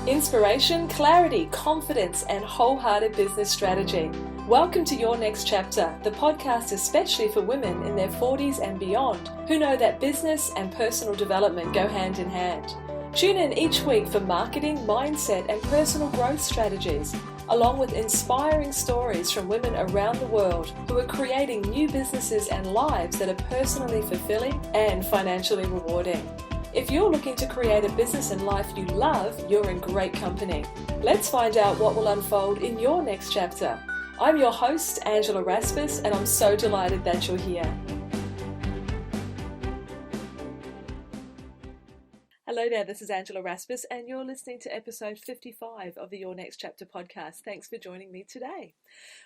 Inspiration, clarity, confidence, and wholehearted business strategy. Welcome to Your Next Chapter, the podcast especially for women in their 40s and beyond who know that business and personal development go hand in hand. Tune in each week for marketing, mindset, and personal growth strategies, along with inspiring stories from women around the world who are creating new businesses and lives that are personally fulfilling and financially rewarding. If you're looking to create a business and life you love, you're in great company. Let's find out what will unfold in your next chapter. I'm your host, Angela Rasmus, and I'm so delighted that you're here. Hello there, this is Angela Rasmus, and you're listening to episode 55 of the Your Next Chapter podcast. Thanks for joining me today.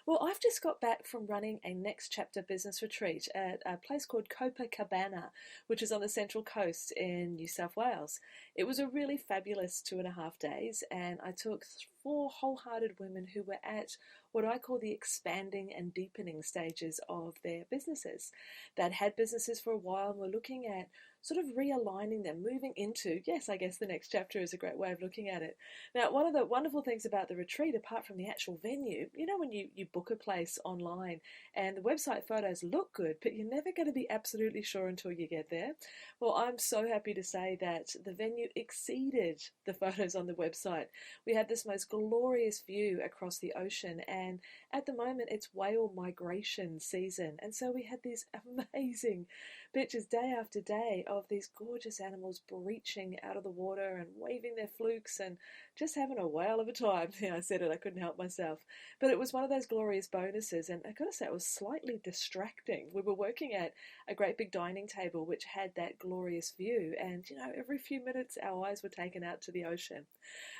Well, I've just got back from running a Next Chapter business retreat at a place called Copacabana, which is on the Central Coast in New South Wales. It was a really fabulous 2.5 days, and I took 4 wholehearted women who were at what I call the expanding and deepening stages of their businesses. They'd had businesses for a while and were looking at sort of realigning them, moving into, yes, I guess the next chapter is a great way of looking at it. Now, one of the wonderful things about the retreat, apart from the actual venue, you know, when you book a place online and the website photos look good, but you're never going to be absolutely sure until you get there. Well, I'm so happy to say that the venue exceeded the photos on the website. We had this most glorious view across the ocean, and at the moment it's whale migration season, and so we had these amazing pictures day after day of these gorgeous animals breaching out of the water and waving their flukes and just having a whale of a time. Yeah, I said it, I couldn't help myself. But it was one of those glorious bonuses, and I gotta say it was slightly distracting. We were working at a great big dining table which had that glorious view, and you know, every few minutes our eyes were taken out to the ocean.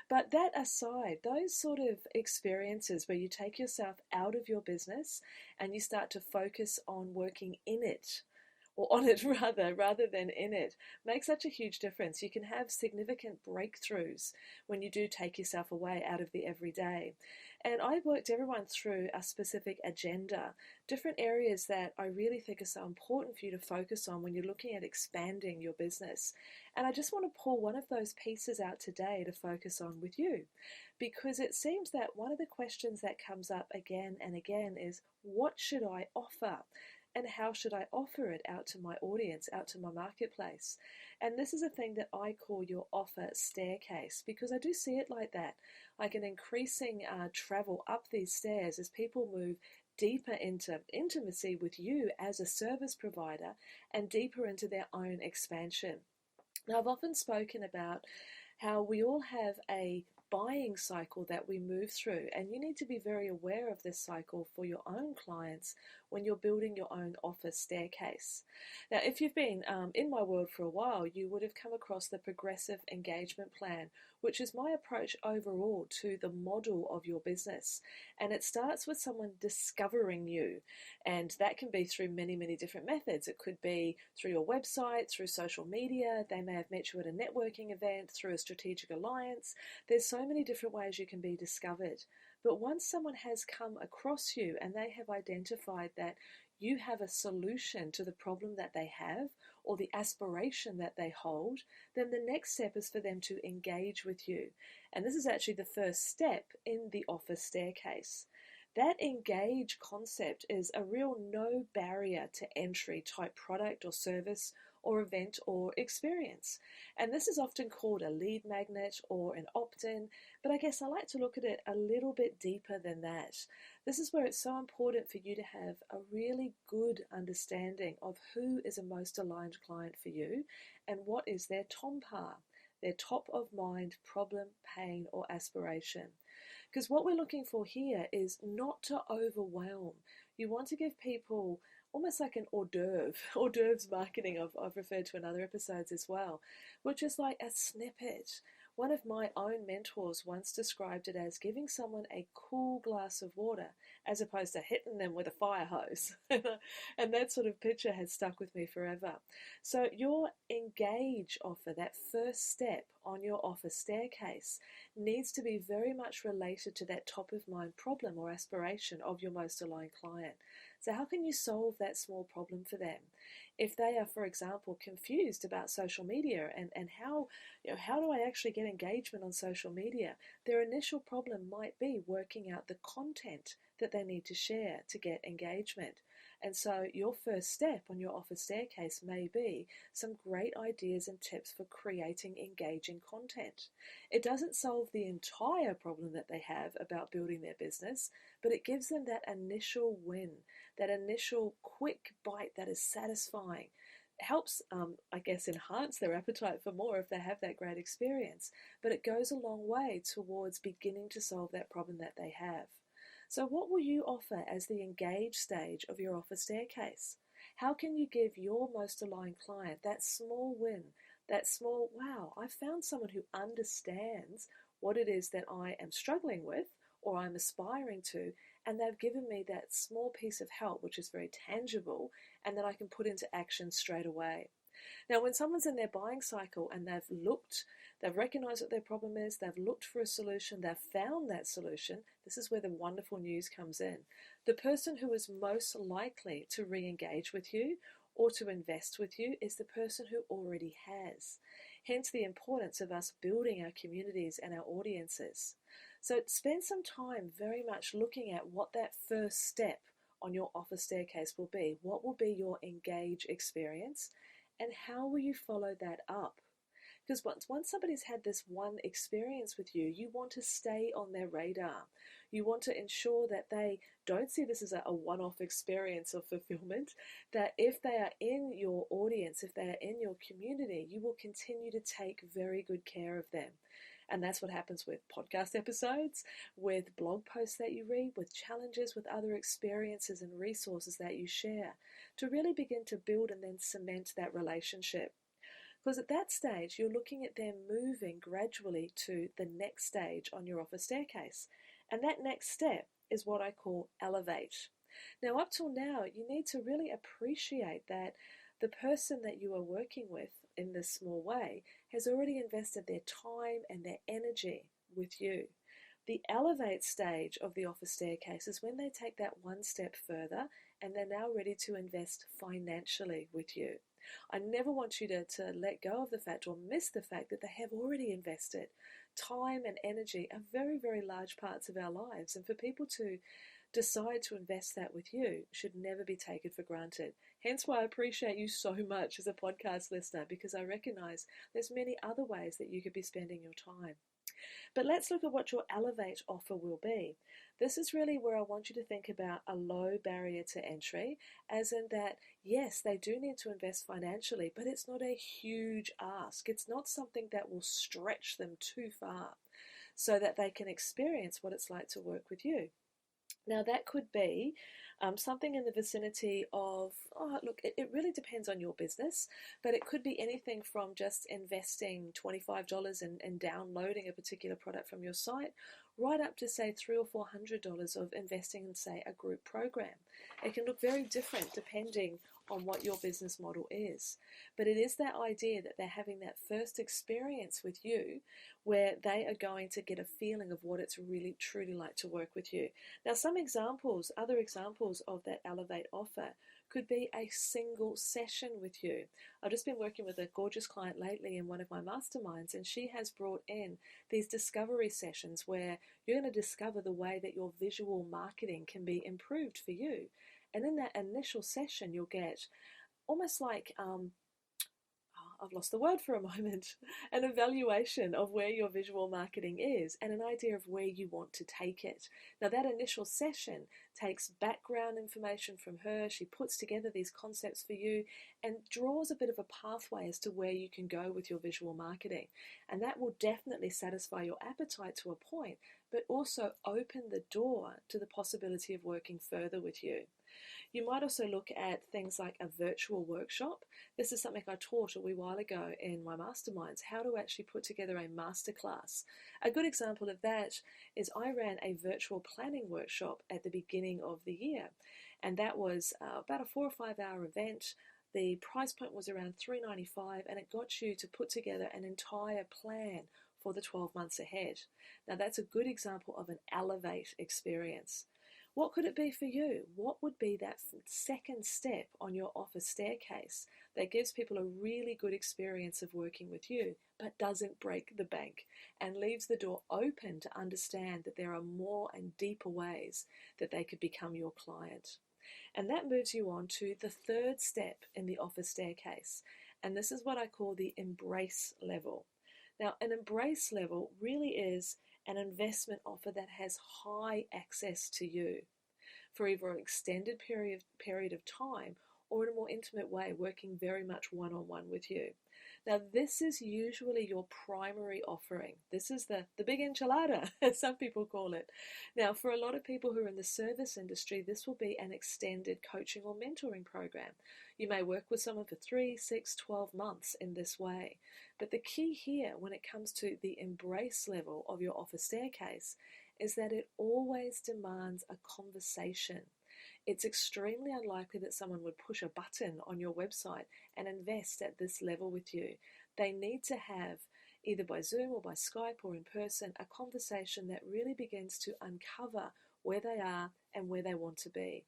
But that aside, those sort of experiences where you take yourself out of your business and you start to focus on working in it, or on it rather than in it, makes such a huge difference. You can have significant breakthroughs when you do take yourself away out of the everyday. And I worked everyone through a specific agenda, different areas that I really think are so important for you to focus on when you're looking at expanding your business. And I just want to pull one of those pieces out today to focus on with you, because it seems that one of the questions that comes up again and again is, what should I offer? And how should I offer it out to my audience, out to my marketplace? And this is a thing that I call your offer staircase, because I do see it like that, like an increasing travel up these stairs as people move deeper into intimacy with you as a service provider and deeper into their own expansion. Now, I've often spoken about how we all have a buying cycle that we move through, and you need to be very aware of this cycle for your own clients when you're building your own offer staircase. Now, if you've been in my world for a while, you would have come across the progressive engagement plan, which is my approach overall to the model of your business. And it starts with someone discovering you, and that can be through many, many different methods. It could be through your website, through social media. They may have met you at a networking event, through a strategic alliance. There's so many different ways you can be discovered. But once someone has come across you and they have identified that you have a solution to the problem that they have or the aspiration that they hold, then the next step is for them to engage with you. And this is actually the first step in the offer staircase. That engage concept is a real no barrier to entry type product or service or event or experience. And this is often called a lead magnet or an opt-in, but I guess I like to look at it a little bit deeper than that. This is where it's so important for you to have a really good understanding of who is a most aligned client for you and what is their TOMPA, their top of mind problem, pain, or aspiration. Because what we're looking for here is not to overwhelm. You want to give people almost like an hors d'oeuvre. Hors d'oeuvres marketing, I've referred to in other episodes as well, which is like a snippet. One of my own mentors once described it as giving someone a cool glass of water as opposed to hitting them with a fire hose. And that sort of picture has stuck with me forever. So your engage offer, that first step on your offer staircase, needs to be very much related to that top of mind problem or aspiration of your most aligned client. So how can you solve that small problem for them? If they are, for example, confused about social media and how, how do I actually get engagement on social media? Their initial problem might be working out the content that they need to share to get engagement. And so your first step on your offer staircase may be some great ideas and tips for creating engaging content. It doesn't solve the entire problem that they have about building their business, but it gives them that initial win, that initial quick bite that is satisfying. It helps, I guess, enhance their appetite for more if they have that great experience, but it goes a long way towards beginning to solve that problem that they have. So what will you offer as the engage stage of your offer staircase? How can you give your most aligned client that small win, that small, wow, I found someone who understands what it is that I am struggling with or I'm aspiring to, and they've given me that small piece of help, which is very tangible, and that I can put into action straight away. Now, when someone's in their buying cycle and they've recognized what their problem is, they've looked for a solution, they've found that solution, this is where the wonderful news comes in. The person who is most likely to re-engage with you or to invest with you is the person who already has. Hence the importance of us building our communities and our audiences. So spend some time very much looking at what that first step on your offer staircase will be. What will be your engage experience? And how will you follow that up? Because once somebody's had this one experience with you, you want to stay on their radar. You want to ensure that they don't see this as a one-off experience of fulfillment, that if they are in your audience, if they are in your community, you will continue to take very good care of them. And that's what happens with podcast episodes, with blog posts that you read, with challenges, with other experiences and resources that you share, to really begin to build and then cement that relationship. Because at that stage, you're looking at them moving gradually to the next stage on your offer staircase. And that next step is what I call elevate. Now, up till now, you need to really appreciate that the person that you are working with in this small way has already invested their time and their energy with you. The elevate stage of the offer staircase is when they take that one step further and they're now ready to invest financially with you. I never want you to let go of the fact or miss the fact that they have already invested. Time and energy are very, very large parts of our lives, and for people to decide to invest that with you should never be taken for granted. Hence why I appreciate you so much as a podcast listener, because I recognize there's many other ways that you could be spending your time. But let's look at what your elevate offer will be. This is really where I want you to think about a low barrier to entry, as in that, yes, they do need to invest financially, but it's not a huge ask. It's not something that will stretch them too far so that they can experience what it's like to work with you. Now, that could be something in the vicinity of, look, it really depends on your business, but it could be anything from just investing $25 and downloading a particular product from your site, right up to, say, $300 or $400 of investing in, say, a group program. It can look very different depending on what your business model is. But it is that idea that they're having that first experience with you where they are going to get a feeling of what it's really truly like to work with you. Now, other examples of that elevate offer could be a single session with you. I've just been working with a gorgeous client lately in one of my masterminds, and she has brought in these discovery sessions where you're going to discover the way that your visual marketing can be improved for you. And in that initial session, you'll get almost like I've lost the word for a moment, an evaluation of where your visual marketing is and an idea of where you want to take it. Now, that initial session takes background information from her. She puts together these concepts for you and draws a bit of a pathway as to where you can go with your visual marketing. And that will definitely satisfy your appetite to a point, but also open the door to the possibility of working further with you. You might also look at things like a virtual workshop. This is something I taught a wee while ago in my masterminds, how to actually put together a masterclass. A good example of that is I ran a virtual planning workshop at the beginning of the year, and that was about a 4 or 5 hour event. The price point was around $3.95, and it got you to put together an entire plan for the 12 months ahead. Now, that's a good example of an elevate experience. What could it be for you? What would be that second step on your offer staircase that gives people a really good experience of working with you, but doesn't break the bank and leaves the door open to understand that there are more and deeper ways that they could become your client? And that moves you on to the third step in the offer staircase. And this is what I call the embrace level. Now, an embrace level really is an investment offer that has high access to you for either an extended period of time or in a more intimate way, working very much one-on-one with you. Now, this is usually your primary offering. This is the big enchilada, as some people call it. Now, for a lot of people who are in the service industry, this will be an extended coaching or mentoring program. You may work with someone for 3, 6, 12 months in this way. But the key here when it comes to the embrace level of your offer staircase is that it always demands a conversation. It's extremely unlikely that someone would push a button on your website and invest at this level with you. They need to have, either by Zoom or by Skype or in person, a conversation that really begins to uncover where they are and where they want to be.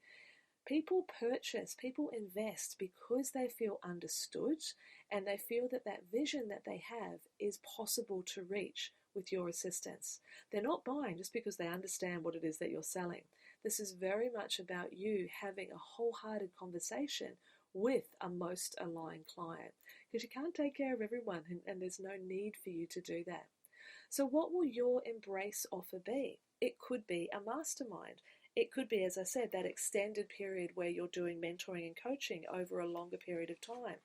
People purchase, people invest because they feel understood and they feel that that vision that they have is possible to reach with your assistance. They're not buying just because they understand what it is that you're selling. This is very much about you having a wholehearted conversation with a most aligned client, because you can't take care of everyone and there's no need for you to do that. So what will your embrace offer be? It could be a mastermind. It could be, as I said, that extended period where you're doing mentoring and coaching over a longer period of time.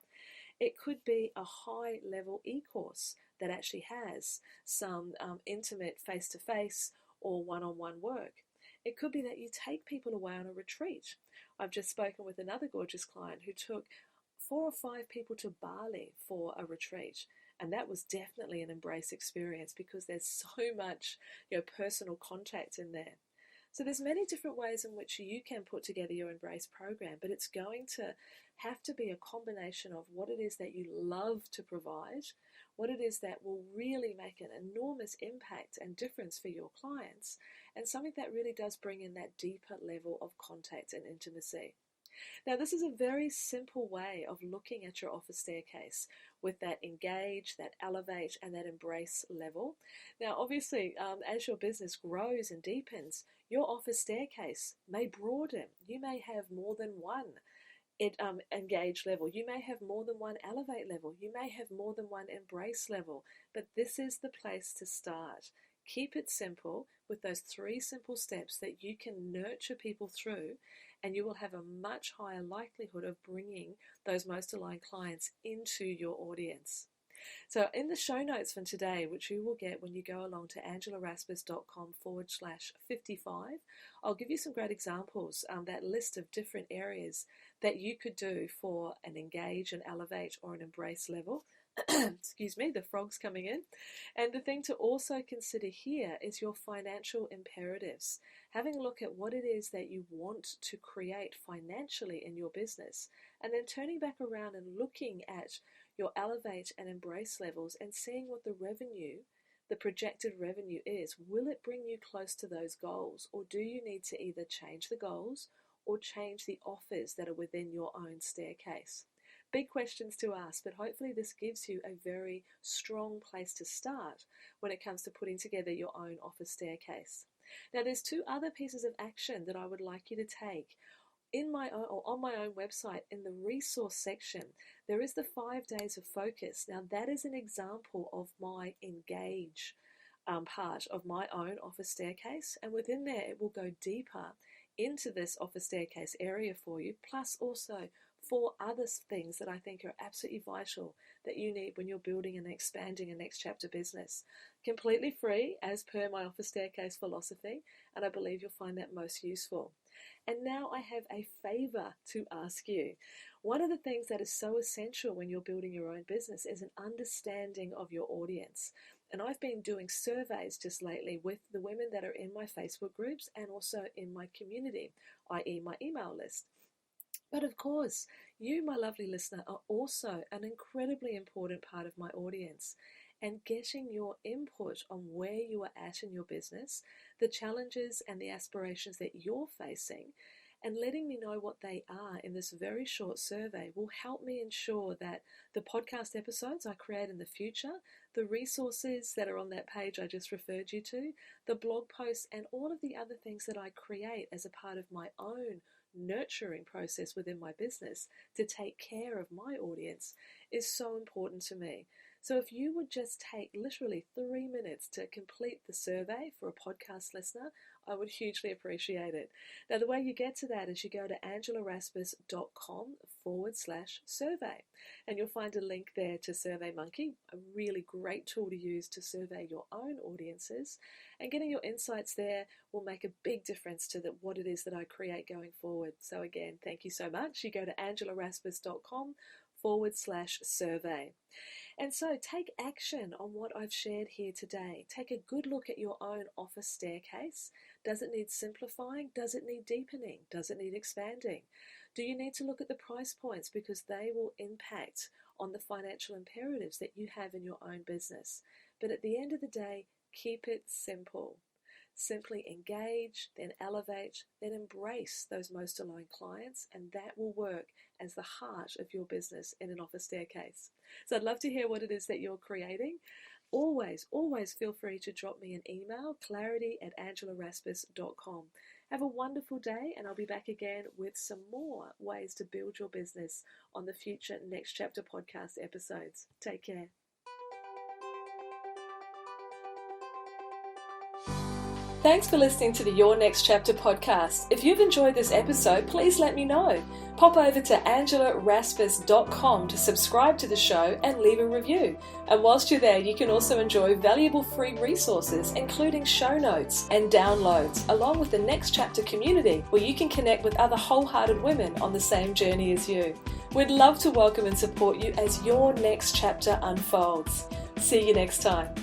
It could be a high-level e-course that actually has some intimate face-to-face or one-on-one work. It could be that you take people away on a retreat. I've just spoken with another gorgeous client who took 4 or 5 people to Bali for a retreat. And that was definitely an embrace experience because there's so much, personal contact in there. So there's many different ways in which you can put together your embrace program, but it's going to have to be a combination of what it is that you love to provide, what it is that will really make an enormous impact and difference for your clients, and something that really does bring in that deeper level of contact and intimacy. Now, this is a very simple way of looking at your offer staircase with that engage, that elevate, and that embrace level. Now, obviously, as your business grows and deepens, your offer staircase may broaden. You may have more than one engage level. You may have more than one elevate level. You may have more than one embrace level. But this is the place to start. Keep it simple with those 3 simple steps that you can nurture people through, and you will have a much higher likelihood of bringing those most aligned clients into your audience. So in the show notes from today, which you will get when you go along to angelarasmus.com/55, I'll give you some great examples, that list of different areas that you could do for an engage, an elevate, or an embrace level. Excuse me, the frog's coming in. And the thing to also consider here is your financial imperatives. Having a look at what it is that you want to create financially in your business, and then turning back around and looking at your elevate and embrace levels and seeing what the revenue, the projected revenue is. Will it bring you close to those goals, or do you need to either change the goals or change the offers that are within your own staircase? Big questions to ask, but hopefully this gives you a very strong place to start when it comes to putting together your own offer staircase. Now, there's 2 other pieces of action that I would like you to take. On my own website, in the resource section, there is the 5 days of focus. Now, that is an example of my engage part of my own offer staircase, and within there it will go deeper into this offer staircase area for you, plus also 4 other things that I think are absolutely vital that you need when you're building and expanding a next chapter business. Completely free, as per my offer staircase philosophy, and I believe you'll find that most useful. And now I have a favor to ask you. One of the things that is so essential when you're building your own business is an understanding of your audience. And I've been doing surveys just lately with the women that are in my Facebook groups and also in my community, i.e. my email list. But of course, you, my lovely listener, are also an incredibly important part of my audience. and getting your input on where you are at in your business, the challenges and the aspirations that you're facing, and letting me know what they are in this very short survey will help me ensure that the podcast episodes I create in the future, the resources that are on that page I just referred you to, the blog posts, and all of the other things that I create as a part of my own nurturing process within my business to take care of my audience is so important to me. So if you would just take literally 3 minutes to complete the survey for a podcast listener, I would hugely appreciate it. Now, the way you get to that is you go to angelarasmus.com/survey, and you'll find a link there to SurveyMonkey, a really great tool to use to survey your own audiences. And getting your insights there will make a big difference to what it is that I create going forward. So again, thank you so much. You go to angelarasmus.com/survey. And so take action on what I've shared here today. Take a good look at your own office staircase. Does it need simplifying? Does it need deepening? Does it need expanding? Do you need to look at the price points because they will impact on the financial imperatives that you have in your own business? But at the end of the day, keep it simple. Simply engage, then elevate, then embrace those most aligned clients, and that will work as the heart of your business in an office staircase. So I'd love to hear what it is that you're creating. Always feel free to drop me an email, clarity@angelarasmus.com. Have a wonderful day, and I'll be back again with some more ways to build your business on the future Next Chapter podcast episodes. Take care. Thanks for listening to the Your Next Chapter podcast. If you've enjoyed this episode, please let me know. Pop over to angelarasmus.com to subscribe to the show and leave a review. And whilst you're there, you can also enjoy valuable free resources, including show notes and downloads, along with the Next Chapter community, where you can connect with other wholehearted women on the same journey as you. We'd love to welcome and support you as your next chapter unfolds. See you next time.